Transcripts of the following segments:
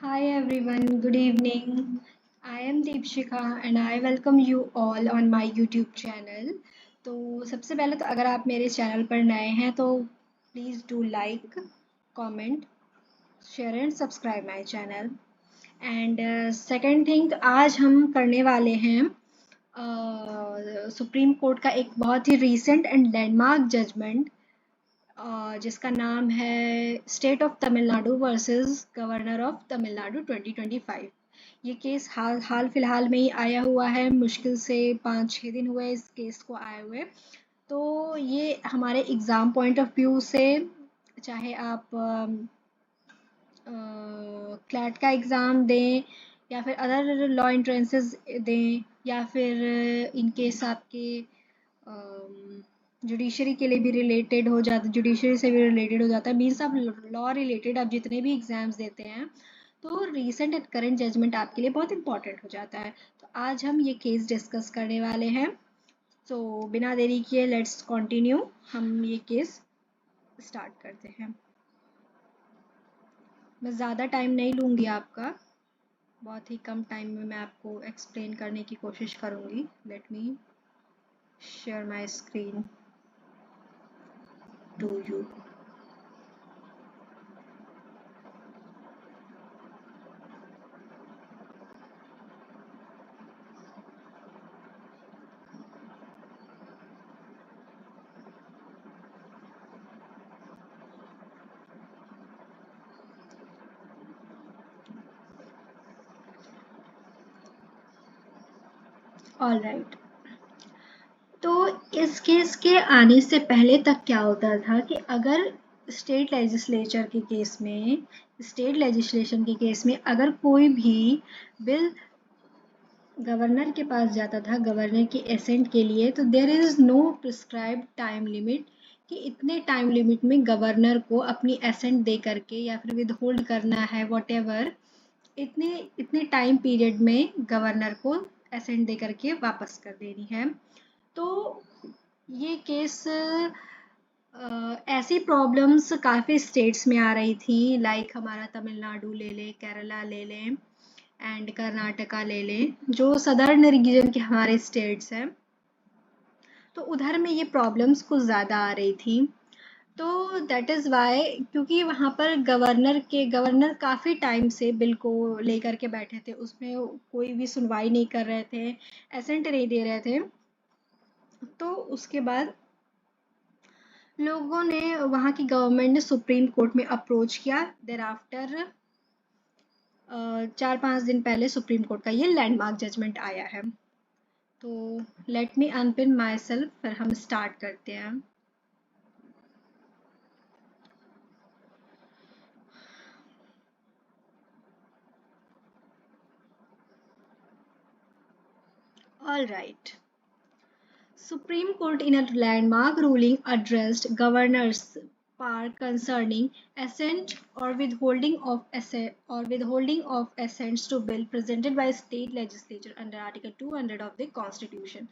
Hi everyone, good evening. I am Deepshikha and I welcome you all on my YouTube channel. तो सबसे पहले तो अगर आप मेरे चैनल पर नए हैं तो please do like, comment, share and subscribe my channel. And second thing, आज हम करने वाले हैं सुप्रीम कोर्ट का एक बहुत ही रीसेंट एंड लैंडमार्क जजमेंट जिसका नाम है state of Tamil Nadu versus governor of Tamil Nadu 2025। ये केस हाल हाल फिलहाल में ही आया हुआ है, मुश्किल से 5-6 दिन हुए इस केस को आए हुए। तो ये हमारे एग्ज़ाम पॉइंट ऑफ व्यू से, चाहे आप क्लैट का एग्ज़ाम दें या फिर अदर लॉ एंट्रेंसेस दें या फिर इन केस आपके जुडिशरी के लिए भी रिलेटेड हो जाता, जुडिशरी से भी रिलेटेड हो जाता है, मीन्स आप लॉ रिलेटेड आप जितने भी एग्जाम्स देते हैं तो रीसेंट एंड करंट जजमेंट आपके लिए बहुत इंपॉर्टेंट हो जाता है। तो आज हम ये केस डिस्कस करने वाले हैं। तो बिना देरी किए लेट्स कंटिन्यू, हम ये केस स्टार्ट करते हैं। मैं ज़्यादा टाइम नहीं लूँगी आपका, बहुत ही कम टाइम में मैं आपको एक्सप्लेन करने की कोशिश करूँगी। Let me share my screen to you. All right. तो इस केस के आने से पहले तक क्या होता था कि अगर स्टेट लेजिस्लेचर के केस में, स्टेट लेजिस्लेशन के केस में अगर कोई भी बिल गवर्नर के पास जाता था गवर्नर के एसेंट के लिए, तो there is no prescribed time limit कि इतने टाइम लिमिट में गवर्नर को अपनी एसेंट दे करके या फिर विद होल्ड करना है, वॉट एवर, इतने इतने टाइम पीरियड में गवर्नर को एसेंट दे करके वापस कर देनी है। तो ये केस ऐसी प्रॉब्लम्स काफ़ी स्टेट्स में आ रही थी, लाइक हमारा तमिलनाडु ले लें, केरला ले लें एंड कर्नाटका ले लें, जो सदर्न रीजन के हमारे स्टेट्स हैं। तो उधर में ये प्रॉब्लम्स कुछ ज़्यादा आ रही थी। तो दैट इज़ वाई, क्योंकि वहाँ पर गवर्नर काफ़ी टाइम से बिल को लेकर के बैठे थे, उसमें कोई भी सुनवाई नहीं कर रहे थे, एसेंट नहीं दे रहे थे। तो उसके बाद लोगों ने, वहाँ की गवर्नमेंट ने सुप्रीम कोर्ट में अप्रोच किया। देर आफ्टर 4-5 दिन पहले सुप्रीम कोर्ट का ये लैंडमार्क जजमेंट आया है। तो let me unpin my self, फिर हम स्टार्ट करते हैं। All right. Supreme Court in a landmark ruling addressed governors' power concerning assent or withholding of assents to bill presented by state legislature under Article 200 of the Constitution.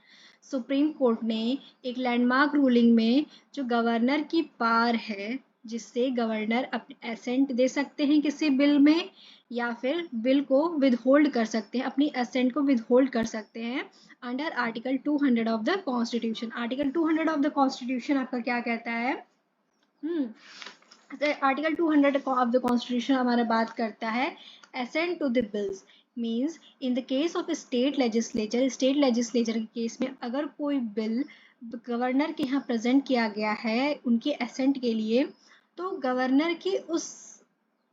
Supreme court ने एक landmark ruling में जो governor की power है, जिससे governor अपने accent दे सकते हैं किसी बिल में या फिर बिल को विदहोल्ड कर सकते हैं, अपनी एसेंट को विदहोल्ड कर सकते हैं under article 200 of the constitution. Article 200 of the constitution आपका क्या कहता है? आर्टिकल 200 ऑफ द कॉन्स्टिट्यूशन हमारा बात करता है assent to the bills, means in the case of state legislature के केस में अगर कोई बिल गवर्नर के यहाँ प्रेजेंट किया गया है उनके एसेंट के लिए, तो गवर्नर की उस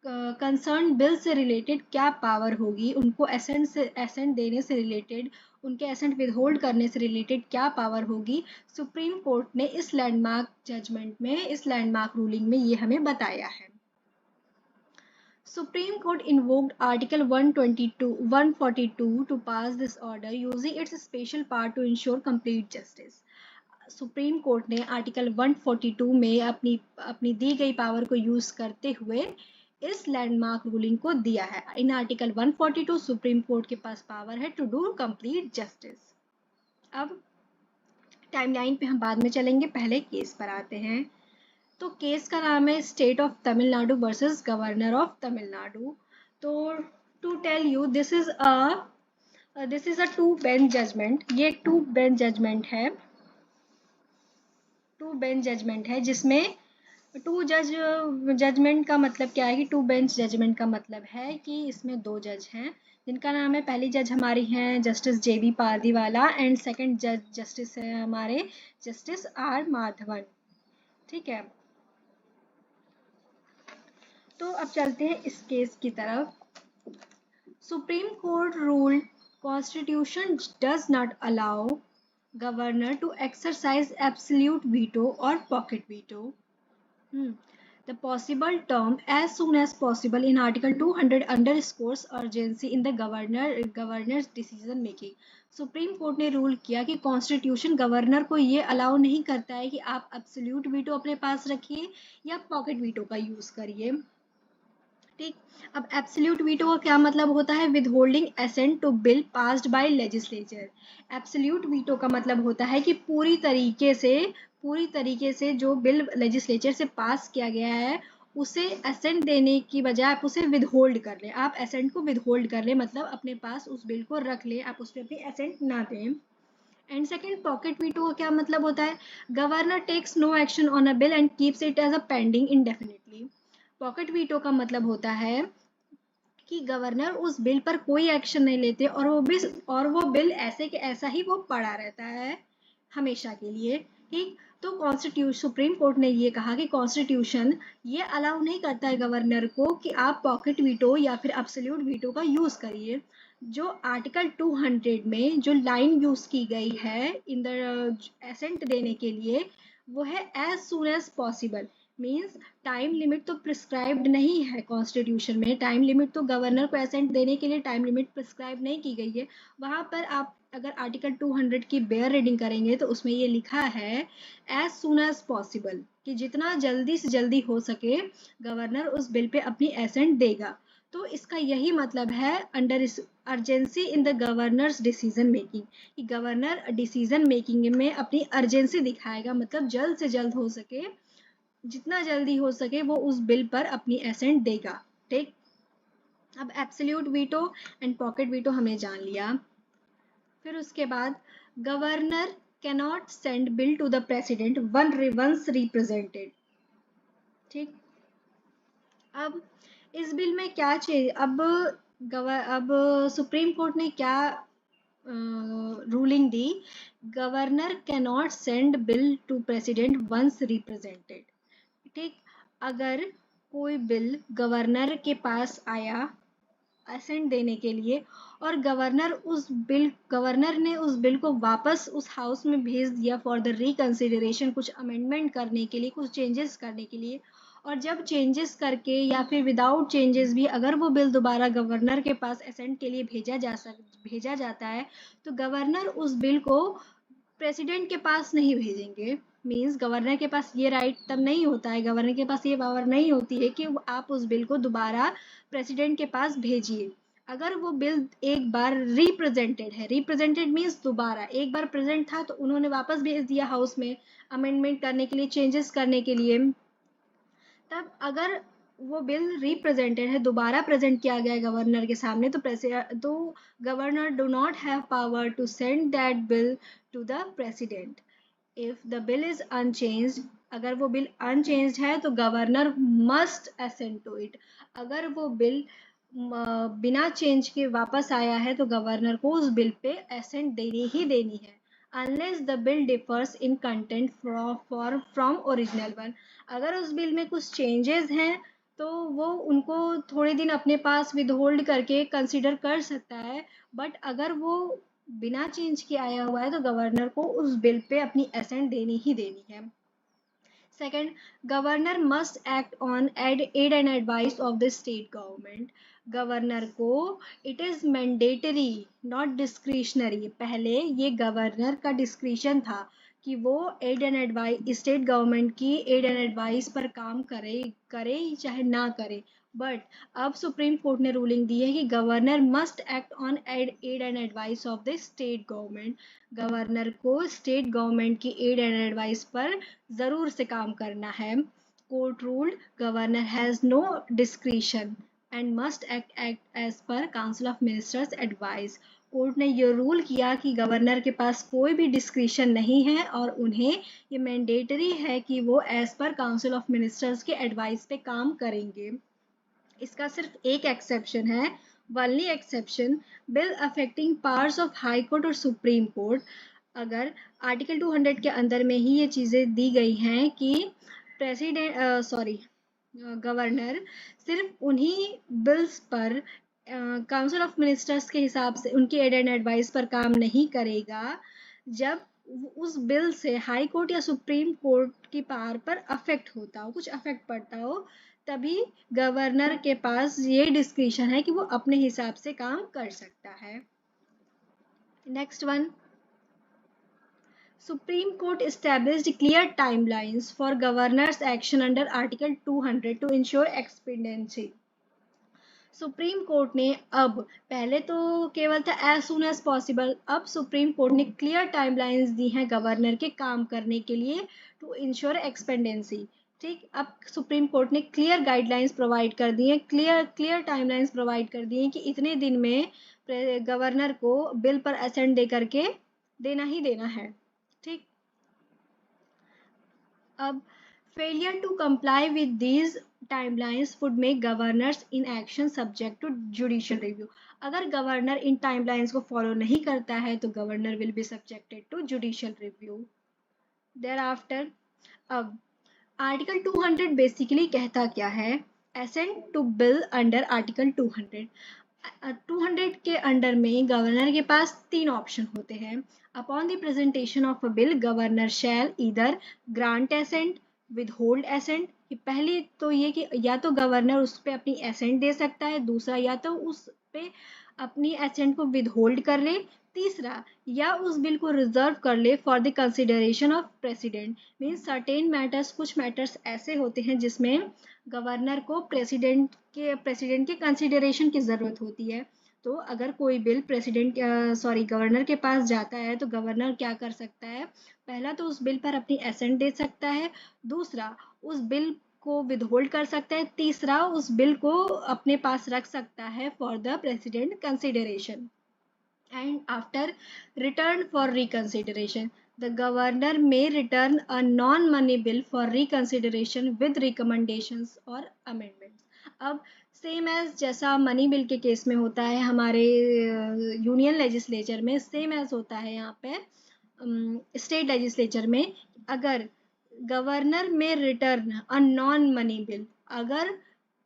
कंसर्न बिल से रिलेटेड क्या पावर होगी, उनको एसेंट देने से रिलेटेड, उनके एसेंट विदहोल्ड करने से रिलेटेड क्या पावर होगी, सुप्रीम कोर्ट ने इस लैंडमार्क जजमेंट में, इस लैंडमार्क रूलिंग में ये हमें बताया है। Supreme Court invoked Article 142 to pass this order, using its special power to ensure complete justice. Supreme court ने आर्टिकल 142 में अपनी दी गई पावर को यूज करते हुए इस लैंडमार्क रूलिंग को दिया है। इन आर्टिकल 142 सुप्रीम कोर्ट के पास पावर है टू डू कंप्लीट जस्टिस। अब टाइमलाइन पे हम बाद में चलेंगे, पहले केस पर आते हैं। तो केस का नाम है state of Tamil Nadu versus governor of Tamil Nadu. तो to tell you this is a two bench judgement. ये टू बेंच जजमेंट है, टू बेंच जजमेंट है जिसमें टू जज जजमेंट का मतलब क्या है कि टू बेंच जजमेंट का मतलब है कि इसमें दो जज हैं जिनका नाम है, पहली जज हमारी हैं justice JB Pardiwala and second जज जस्टिस है हमारे जस्टिस R माधवन। ठीक है, तो अब चलते हैं इस केस की तरफ। Supreme Court rule constitution does not allow governor to exercise absolute veto और pocket veto. The possible term as soon as possible in Article 200 underscores urgency in the governor's decision making। Supreme court ने rule किया कि constitution governor को ये allow नहीं करता है कि आप एब्सोल्यूट वीटो अपने पास रखिए या पॉकेट वीटो का यूज करिए। ठीक, अब एब्सोल्यूट वीटो का क्या मतलब होता है? Withholding assent to bill passed by legislature. Absolute veto का मतलब होता है कि पूरी तरीके से जो बिल लेजिस्लेचर से पास किया गया है उसे एसेंट देने की बजाय आप उसे विदहोल्ड कर लें। आप एसेंट को विदहोल्ड कर लें, मतलब अपने पास उस बिल को रख लें, आप उस पर अपनी एसेंट ना दें। एंड सेकेंड, पॉकेट वीटो का क्या मतलब होता है? Governor takes no action on a bill and keeps it as a pending indefinitely. Pocket veto का मतलब होता है कि गवर्नर उस बिल पर कोई एक्शन नहीं लेते और वो बिल ऐसे के ऐसा ही वो पड़ा रहता है हमेशा के लिए। ठीक, तो कॉन्स्टिट्यूशन सुप्रीम कोर्ट ने ये कहा कि कॉन्स्टिट्यूशन ये अलाउ नहीं करता है गवर्नर को कि आप पॉकेट वीटो या फिर एब्सोल्यूट वीटो का यूज करिए। जो आर्टिकल 200 में जो लाइन यूज की गई है इन द एसेंट देने के लिए वो है as soon as possible. Means time limit तो प्रिस्क्राइब्ड नहीं है कॉन्स्टिट्यूशन में, टाइम लिमिट तो गवर्नर को एसेंट देने के लिए टाइम लिमिट प्रिस्क्राइब नहीं की गई है। वहाँ पर आप अगर आर्टिकल 200 की बेयर रीडिंग करेंगे तो उसमें ये लिखा है एज सुन एज पॉसिबल, कि जितना जल्दी से जल्दी हो सके गवर्नर उस बिल पे अपनी एसेंट देगा। तो इसका यही मतलब है under urgency in the governors decision making, कि गवर्नर डिसीजन मेकिंग में अपनी अर्जेंसी दिखाएगा, मतलब जल्द से जल्द हो सके, जितना जल्दी हो सके वो उस बिल पर अपनी एसेंट देगा। ठीक, अब absolute veto and pocket veto हमने जान लिया। फिर उसके बाद governor can not send bill to the president once represented. ठीक, अब इस बिल में क्या चीज, अब सुप्रीम कोर्ट ने क्या रूलिंग दी? Governor can not send bill to president once represented. ठीक, अगर कोई बिल गवर्नर के पास आया एसेंट देने के लिए और गवर्नर ने उस बिल को वापस उस हाउस में भेज दिया फॉर द रिकंसिडरेशन, कुछ अमेंडमेंट करने के लिए, कुछ चेंजेस करने के लिए, और जब चेंजेस करके या फिर विदाउट चेंजेस भी अगर वो बिल दोबारा गवर्नर के पास एसेंट के लिए भेजा जाता है तो गवर्नर उस बिल को प्रेसिडेंट के पास नहीं भेजेंगे। मीन्स गवर्नर के पास ये राइट तब नहीं होता है, गवर्नर के पास ये पावर नहीं होती है कि आप उस बिल को दोबारा प्रेसिडेंट के पास भेजिए। अगर वो बिल एक बार रिप्रेजेंटेड है, रिप्रेजेंटेड मीन्स दोबारा एक बार प्रेजेंट था तो उन्होंने वापस भेज दिया हाउस में अमेंडमेंट करने के लिए, चेंजेस करने के लिए, तब अगर वो बिल रिप्रेजेंटेड है, दोबारा प्रेजेंट किया गया है गवर्नर के सामने, तो governor do not have power to send that bill to the president. If the bill is unchanged, अगर वो बिल अनचेंज्ड है तो governor must assent to it. अगर वो बिल बिना चेंज के वापस आया है तो गवर्नर को उस बिल पे असेंट देनी ही देनी है, unless the bill differs in content from original one. अगर उस बिल में कुछ चेंजेस हैं तो वो उनको थोड़े दिन अपने पास विदहोल्ड करके कंसिडर कर सकता है, बट अगर वो बिना चेंज के आया हुआ है तो गवर्नर को उस बिल पे अपनी असेंट देनी ही देनी है। Second, governor must act on aid and advice of the state government। Governor को it is mandatory not discretionary. पहले ये गवर्नर का डिस्क्रिशन था कि वो aid and advice, state government की एड एंड एडवाइस पर काम करे चाहे ना करे, बट अब सुप्रीम कोर्ट ने रूलिंग दी है कि governor must act on aid and advice of the state government. Governor को स्टेट गवर्नमेंट की एड एंड एडवाइस पर जरूर से काम करना है। Court ruled governor has no discretion and must act as per council of ministers advice. Court ने ये रूल किया कि गवर्नर के पास कोई भी डिस्क्रिशन नहीं है और उन्हें ये मैंडेटरी है कि वो as per council of ministers के एडवाइस पे काम करेंगे। इसका सिर्फ एक एक्सेप्शन है, only exception, bill affecting powers of high court और सुप्रीम कोर्ट। अगर आर्टिकल 200 के अंदर में ही ये चीज़ें दी गई हैं कि गवर्नर सिर्फ उन्हीं बिल्स पर काउंसिल ऑफ मिनिस्टर्स के हिसाब से उनकी एड एंड एडवाइस पर काम नहीं करेगा, जब उस बिल से हाई कोर्ट या सुप्रीम कोर्ट की पावर पर अफेक्ट होता हो, कुछ अफेक्ट पड़ता हो, तभी गवर्नर के पास ये डिस्क्रिशन है कि वो अपने हिसाब से काम कर सकता है। Next one, Supreme Court established clear timelines for governor's action under Article 200 to ensure expediency. Supreme court ने अब, पहले तो केवल था एज सुन एज पॉसिबल, अब सुप्रीम कोर्ट ने क्लियर टाइमलाइंस दी हैं गवर्नर के काम करने के लिए टू इंश्योर एक्सपेंडेंसी। ठीक, अब सुप्रीम कोर्ट ने क्लियर गाइडलाइंस प्रोवाइड कर दी हैं, क्लियर टाइमलाइंस प्रोवाइड कर दी हैं कि इतने दिन में गवर्नर को बिल पर असेंट दे करके देना ही देना है। ठीक, अब failure to comply with these timelines would make governors in action subject to judicial review. अगर गवर्नर इन टाइमलाइंस को फॉलो नहीं करता है तो governor will be subjected to judicial review. Thereafter, अब आर्टिकल 200 बेसिकली कहता क्या है? Assent to bill under article 200। 200 के अंडर में गवर्नर के पास 3 ऑप्शन होते हैं। Upon the presentation of a bill, governor shall either grant assent, withhold assent. पहली तो ये कि या तो गवर्नर उस पर अपनी एसेंट दे सकता है, दूसरा या तो उस पे अपनी एसेंट को विदहोल्ड कर ले, तीसरा या उस बिल को रिजर्व कर ले for the consideration of president. Means certain matters, कुछ मैटर्स ऐसे होते हैं जिसमें गवर्नर को प्रेसिडेंट के कंसिडरेशन की ज़रूरत होती है। तो अगर कोई बिल गवर्नर के पास जाता है तो गवर्नर क्या कर सकता है? पहला तो उस बिल पर अपनी एसेंट दे सकता है, दूसरा उस बिल को विदहोल्ड कर सकता है, तीसरा उस बिल को अपने पास रख सकता है for the president consideration. And after return for reconsideration, the governor may return a non-money bill for reconsideration with recommendations or amendments. अब सेम एज जैसा मनी बिल के केस में होता है हमारे यूनियन लेजिस्लेचर में, सेम एज होता है यहाँ पे स्टेट लेजिस्लेचर में। अगर गवर्नर में return a non money bill, अगर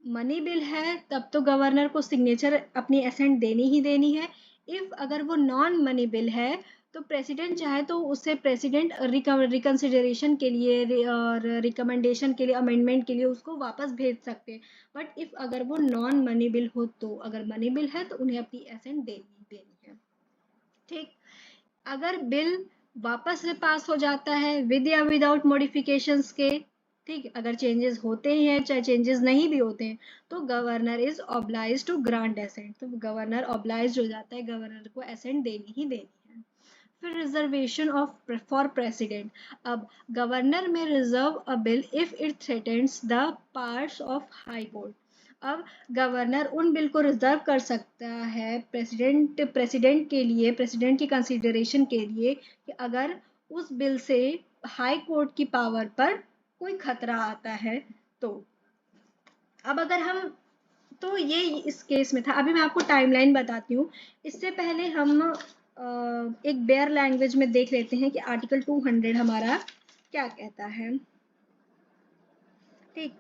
मनी बिल है तब तो गवर्नर को सिग्नेचर अपनी एसेंट देनी ही देनी है। इफ अगर वो नॉन मनी बिल है तो प्रेसिडेंट चाहे तो उससे प्रेसिडेंट रिकंसिडरेशन के लिए और रिकमेंडेशन के लिए, अमेंडमेंट के लिए उसको वापस भेज सकते हैं। बट इफ अगर वो नॉन मनी बिल हो, तो अगर मनी बिल है तो उन्हें अपनी एसेंट देनी है। ठीक, अगर बिल वापस से पास हो जाता है विद या विदाउट मॉडिफिकेशंस के, ठीक, अगर चेंजेस होते हैं चाहे चेंजेस नहीं भी होते हैं, तो governor is oblige to grant assent. तो गवर्नर ऑब्लाइज हो जाता है, गवर्नर को एसेंट देनी ही देनी है। फिर रिजर्वेशन ऑफ फॉर प्रेसिडेंट। अब गवर्नर में reserve a bill if it threatens the powers of high court. अब गवर्नर उन बिल को रिजर्व कर सकता है प्रेसिडेंट के लिए, प्रेसिडेंट की कंसिडरेशन के लिए, कि अगर उस बिल से हाई कोर्ट की पावर पर कोई खतरा आता है तो। अब अगर हम, तो ये इस केस में था। अभी मैं आपको टाइमलाइन बताती हूँ। इससे पहले हम एक बेयर लैंग्वेज में देख लेते हैं कि आर्टिकल 200 हमारा क्या कहता है। ठीक,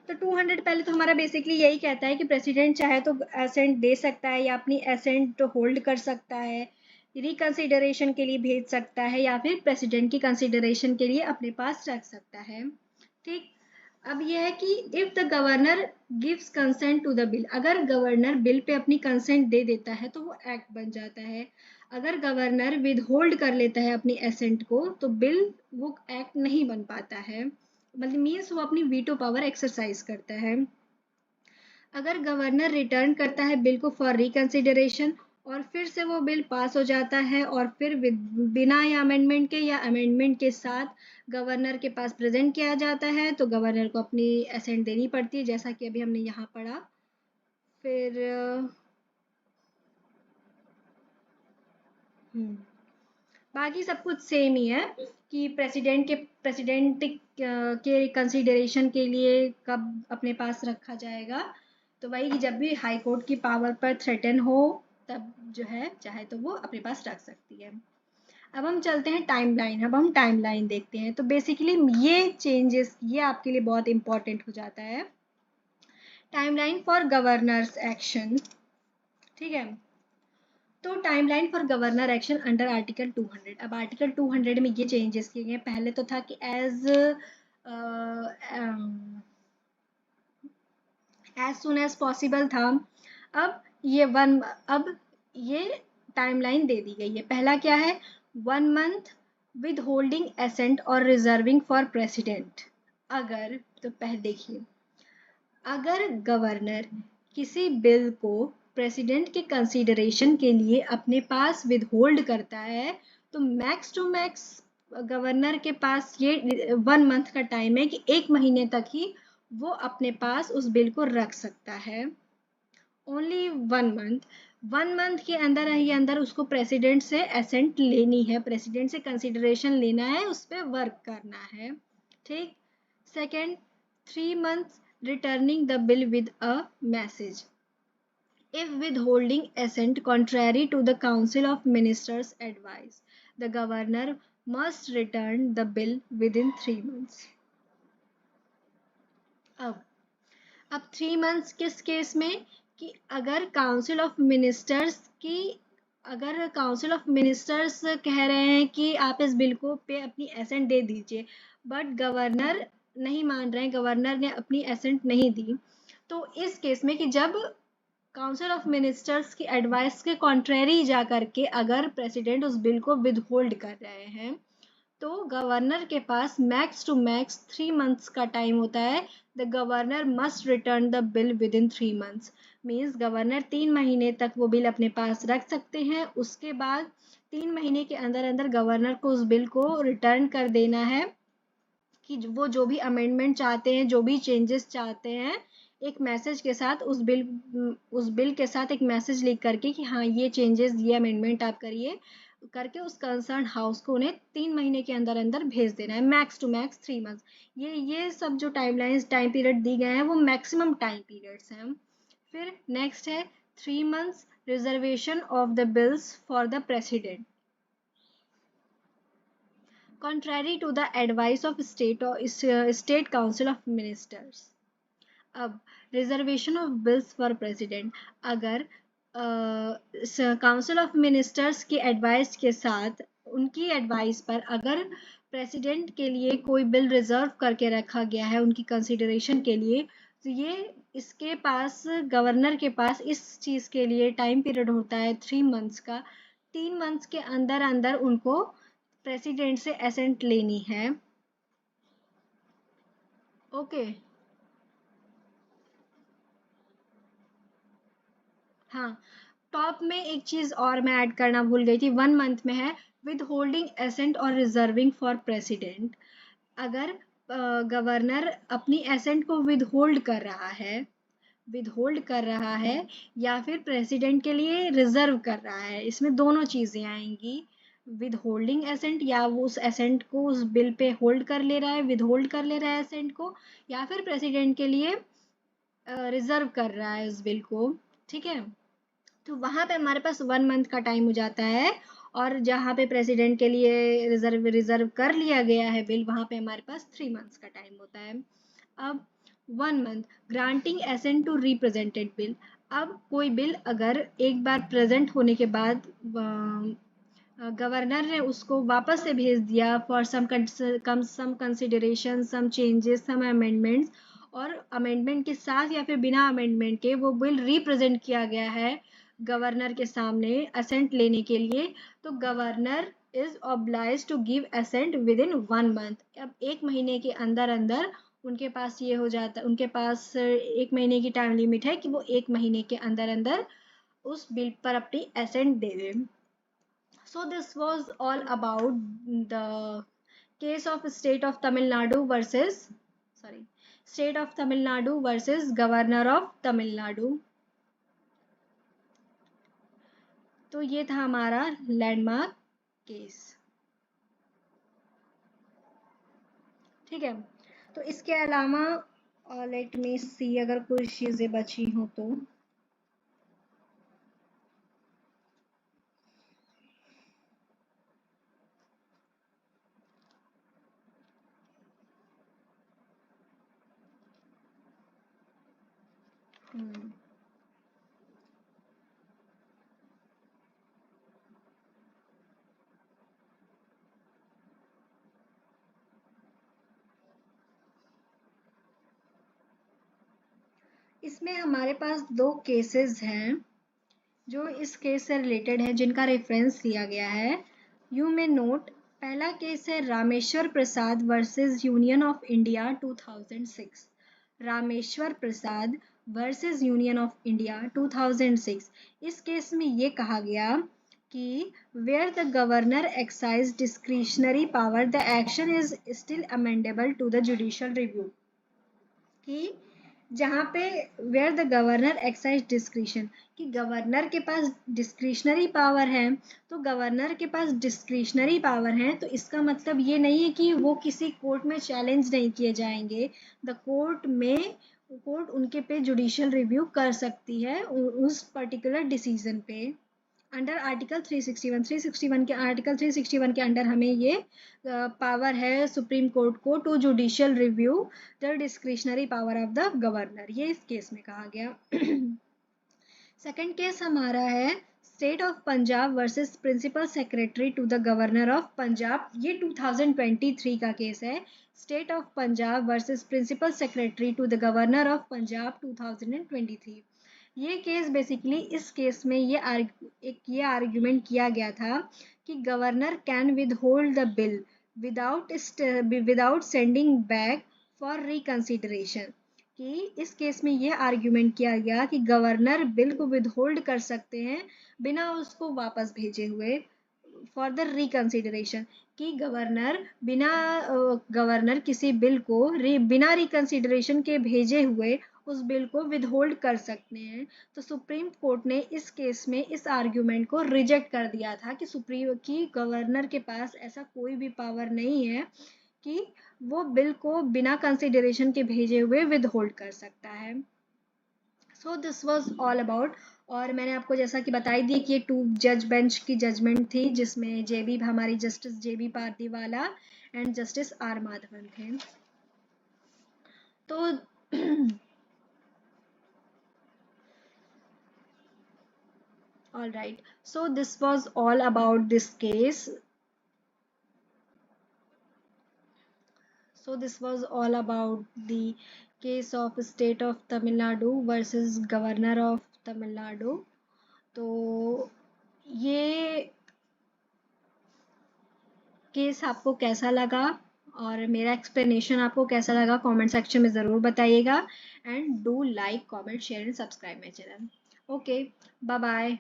तो 200 पहले तो हमारा बेसिकली यही कहता है कि प्रेसिडेंट चाहे तो एसेंट दे सकता है या अपनी एसेंट होल्ड कर सकता है, रिकंसिडरेशन के लिए भेज सकता है या फिर प्रेसिडेंट की कंसिडरेशन के लिए अपने पास रख सकता है। ठीक, अब यह है कि if the governor gives consent to the bill, अगर गवर्नर बिल पे अपनी कंसेंट दे देता है तो वो एक्ट बन जाता है। अगर गवर्नर विद होल्ड कर लेता है अपनी एसेंट को तो बिल वो एक्ट नहीं बन पाता है, मतलब मीन्स वो अपनी वीटो पावर एक्सरसाइज करता है। अगर गवर्नर रिटर्न करता है बिल को फॉर रिकंसिडरेशन और फिर से वो बिल पास हो जाता है और फिर बिना या अमेंडमेंट के या अमेंडमेंट के साथ गवर्नर के पास प्रेजेंट किया जाता है, तो गवर्नर को अपनी एसेंट देनी पड़ती है, जैसा कि अभी हमने यहाँ पढ़ा। फिर बाकी सब कुछ सेम ही है कि प्रेसिडेंट के कंसिडरेशन के लिए कब अपने पास रखा जाएगा। तो वही कि जब भी हाई कोर्ट की पावर पर थ्रेटन हो तब जो है चाहे तो वो अपने पास रख सकती है। अब हम चलते हैं टाइमलाइन। अब हम टाइमलाइन देखते हैं। तो बेसिकली ये चेंजेस ये आपके लिए बहुत इंपॉर्टेंट हो जाता है। टाइमलाइन फॉर गवर्नर्स एक्शन, ठीक है। तो timeline for governor action under article 200। अब आर्टिकल 200 में ये चेंजेस किए गए। पहले तो था कि एज सुन एज पॉसिबल था। अब ये टाइमलाइन दे दी गई है। पहला क्या है, 1 मंथ विद होल्डिंग एसेंट और रिजर्विंग फॉर प्रेसिडेंट। अगर तो पहले देखिए, अगर गवर्नर किसी बिल को प्रेसिडेंट के कंसीडरेशन के लिए अपने पास विदहोल्ड करता है तो मैक्स टू मैक्स गवर्नर के पास ये 1 मंथ का टाइम है कि 1 महीने तक ही वो अपने पास उस बिल को रख सकता है। Only 1 month. 1 मंथ के अंदर ही अंदर उसको प्रेसिडेंट से एसेंट लेनी है, प्रेसिडेंट से कंसिडरेशन लेना है, उस पर वर्क करना है, ठीक। Second, 3 months returning the bill with a message. If withholding assent contrary to the Council of Ministers' advice, the governor must return the bill within 3 months. अब 3 months किस केस में, कि अगर काउंसिल ऑफ मिनिस्टर्स कह रहे हैं कि आप इस बिल को पे अपनी एसेंट दे दीजिए, बट गवर्नर नहीं मान रहे हैं, गवर्नर ने अपनी एसेंट नहीं दी, तो इस केस में कि जब काउंसिल ऑफ मिनिस्टर्स की एडवाइस के कॉन्ट्रेरी जा करके अगर प्रेसिडेंट उस बिल को विदहोल्ड कर रहे हैं तो गवर्नर के पास मैक्स टू मैक्स 3 months का टाइम होता है। The governor must return the bill with in 3 months। Means governor 3 महीने तक वो बिल अपने पास रख सकते हैं। उसके बाद 3 महीने के अंदर अंदर गवर्नर को उस बिल को रिटर्न कर देना है कि वो जो भी अमेंडमेंट चाहते हैं, जो भी चेंजेस चाहते हैं, एक मैसेज के साथ उस बिल के साथ एक मैसेज लिख करके कि हाँ ये चेंजेस, ये अमेंडमेंट आप करिए करके उस कंसर्न हाउस को उन्हें 3 महीने के अंदर अंदर भेज देना है, मैक्स टू मैक्स 3 months। ये सब जो टाइम पीरियड दी गए हैं वो मैक्सिमम टाइम पीरियड्स हैं। फिर नेक्स्ट है 3 months reservation of the bills for the president contrary to the advice of state council of ministers। अब reservation of bills for president, अगर काउंसिल ऑफ मिनिस्टर्स की advice के साथ, उनकी एडवाइस पर अगर प्रेसिडेंट के लिए कोई बिल रिजर्व करके रखा गया है उनकी कंसिडरेशन के लिए, तो ये इसके पास गवर्नर के पास इस चीज़ के लिए टाइम पीरियड होता है 3 months का। 3 months के अंदर अंदर उनको प्रेसिडेंट से एसेंट लेनी है। ओके, हाँ। टॉप में एक चीज और मैं ऐड करना भूल गई थी, 1 मंथ में है विद होल्डिंग एसेंट और रिजर्विंग फॉर प्रेसिडेंट। अगर गवर्नर अपनी एसेंट को विद होल्ड कर रहा है या फिर प्रेसिडेंट के लिए रिजर्व कर रहा है, इसमें दोनों चीजें आएंगी। विद होल्डिंग एसेंट, या वो उस एसेंट को उस बिल पे होल्ड कर ले रहा है, विद होल्ड कर ले रहा है एसेंट को, या फिर प्रेसिडेंट के लिए रिजर्व कर रहा है उस बिल को, ठीक है। तो वहाँ पे हमारे पास 1 मंथ का टाइम हो जाता है, और जहाँ पे प्रेसिडेंट के लिए रिजर्व कर लिया गया है बिल, वहाँ पे हमारे पास 3 months का टाइम होता है। अब 1 month granting assent to represented bill. अब कोई बिल अगर एक बार प्रेजेंट होने के बाद गवर्नर ने उसको वापस से भेज दिया for some consideration, some changes, some amendments, और अमेंडमेंट के साथ या फिर बिना अमेंडमेंट के वो बिल रिप्रेजेंट किया गया है गवर्नर के सामने असेंट लेने के लिए, तो governor is oblige to give assent within 1 month. अब 1 महीने के अंदर अंदर उनके पास ये हो जाता है, उनके पास 1 महीने की टाइम लिमिट है कि वो 1 महीने के अंदर अंदर उस बिल पर अपनी असेंट दे दें। So this was all about the case of state of Tamil Nadu versus Governor of Tamil Nadu. तो ये था हमारा लैंडमार्क केस। ठीक है, तो इसके अलावा लेट मी सी अगर कुछ चीजें बची हो तो। हम्म, इसमें हमारे पास दो केसेस हैं जो इस केस से रिलेटेड है, जिनका रेफरेंस लिया गया है। यू मे नोट, पहला केस है Rameshwar Prasad versus union of India 2006। Rameshwar Prasad versus union of India 2006। इस केस में ये कहा गया कि where the governor exercises discretionary power the action is still amenable to the judicial review. कि जहाँ पे where the governor exercises discretion, कि गवर्नर के पास डिस्क्रिशनरी पावर है, तो गवर्नर के पास डिस्क्रिशनरी पावर है तो इसका मतलब ये नहीं है कि वो किसी कोर्ट में चैलेंज नहीं किए जाएंगे। द कोर्ट उनके पे जुडिशियल रिव्यू कर सकती है उस पर्टिकुलर डिसीजन पे। अंडर आर्टिकल 361 के आर्टिकल 361 के अंडर हमें ये पावर है सुप्रीम कोर्ट को to judicial review the discretionary power of the governor, ये इस केस में कहा गया। सेकंड केस हमारा है state of Punjab versus principal secretary to the governor of Punjab, ये 2023 का केस है। State of Punjab versus principal secretary to the governor of Punjab 2023। ये केस बेसिकली, इस केस में ये आर्ग्यूमेंट किया गया था कि governor can with hold the bill without sending back for reconsideration. कि इस केस में ये आर्ग्यूमेंट किया गया कि गवर्नर बिल को विदहोल्ड कर सकते हैं बिना उसको वापस भेजे हुए फॉर द रिकंसिडरेशन, कि गवर्नर किसी बिल को बिना रिकंसिडरेशन के भेजे हुए उस बिल को विदहोल्ड कर सकते हैं। तो सुप्रीम कोर्ट ने इस केस में इस आर्ग्यूमेंट को रिजेक्ट कर दिया था कि गवर्नर के पास ऐसा कोई भी पावर नहीं है कि वो बिल को बिना कंसिडरेशन के भेजे हुए विदहोल्ड कर सकता है। So this was all about. और मैंने आपको जैसा कि बताई दी कि ये 2 जज बेंच की जजमेंट थी, जिसमें हमारी justice JB Pardiwala and justice R Madhavan थे। तो all right, so this was all about this case. So this was all about the case of state of Tamil Nadu versus governor of Tamil Nadu. तो ये case आपको कैसा लगा और मेरा explanation आपको कैसा लगा कमेंट सेक्शन में ज़रूर बताइएगा। And do like, comment, share and subscribe my channel. Okay, bye bye.